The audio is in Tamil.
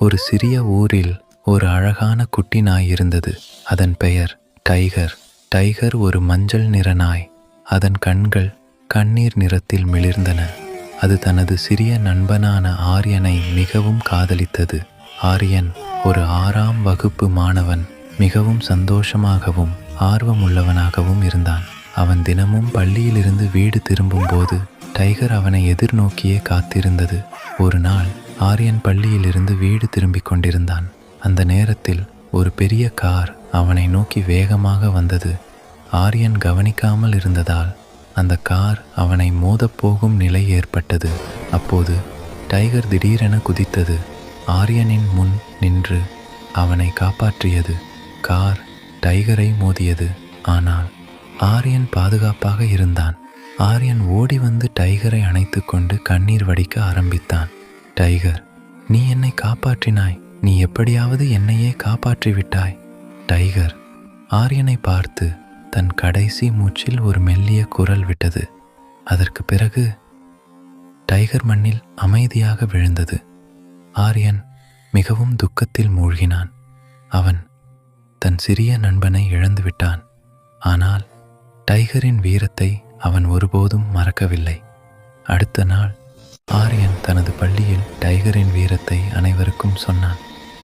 ஒரு சிறிய ஊரில் ஒரு அழகான குட்டி நாய் இருந்தது. அதன் பெயர் டைகர். டைகர் ஒரு மஞ்சள் நிற நாய். அதன் கண்கள் கண்ணீர் நிறத்தில் மிளிர்ந்தன. அது தனது சிறிய நண்பனான ஆரியனை மிகவும் காதலித்தது. ஆரியன் ஒரு 6ஆம் வகுப்பு மாணவன். மிகவும் சந்தோஷமாகவும் ஆர்வமுள்ளவனாகவும் இருந்தான். அவன் தினமும் பள்ளியிலிருந்து வீடு திரும்பும்போது டைகர் அவனை எதிர்நோக்கியே காத்திருந்தது. ஒரு நாள் ஆரியன் பள்ளியிலிருந்து வீடு திரும்பிக் கொண்டிருந்தான். அந்த நேரத்தில் ஒரு பெரிய கார் அவனை நோக்கி வேகமாக வந்தது. ஆரியன் கவனிக்காமல் இருந்ததால் அந்த கார் அவனை மோதப்போகும் நிலை ஏற்பட்டது. அப்போது டைகர் திடீரென குதித்தது. ஆரியனின் முன் நின்று அவனை காப்பாற்றியது. கார் டைகரை மோதியது. ஆனால் ஆரியன் பாதுகாப்பாக இருந்தான். ஆரியன் ஓடி வந்து டைகரை அணைத்து கொண்டு கண்ணீர் வடிக்க ஆரம்பித்தான். டைகர், நீ என்னை காப்பாற்றினாய். நீ எப்படியாவது என்னையே காப்பாற்றிவிட்டாய். டைகர் ஆரியனை பார்த்து தன் கடைசி மூச்சில் ஒரு மெல்லிய குரல் விட்டது. அதற்கு பிறகு டைகர் மண்ணில் அமைதியாக விழுந்தது. ஆரியன் மிகவும் துக்கத்தில் மூழ்கினான். அவன் தன் சிறிய நண்பனை இழந்துவிட்டான். ஆனால் டைகரின் வீரத்தை அவன் ஒருபோதும் மறக்கவில்லை. அடுத்த நாள் ஆரியன் தனது பள்ளியில் டைகரின் வீரத்தை அனைவருக்கும் சொன்னான்.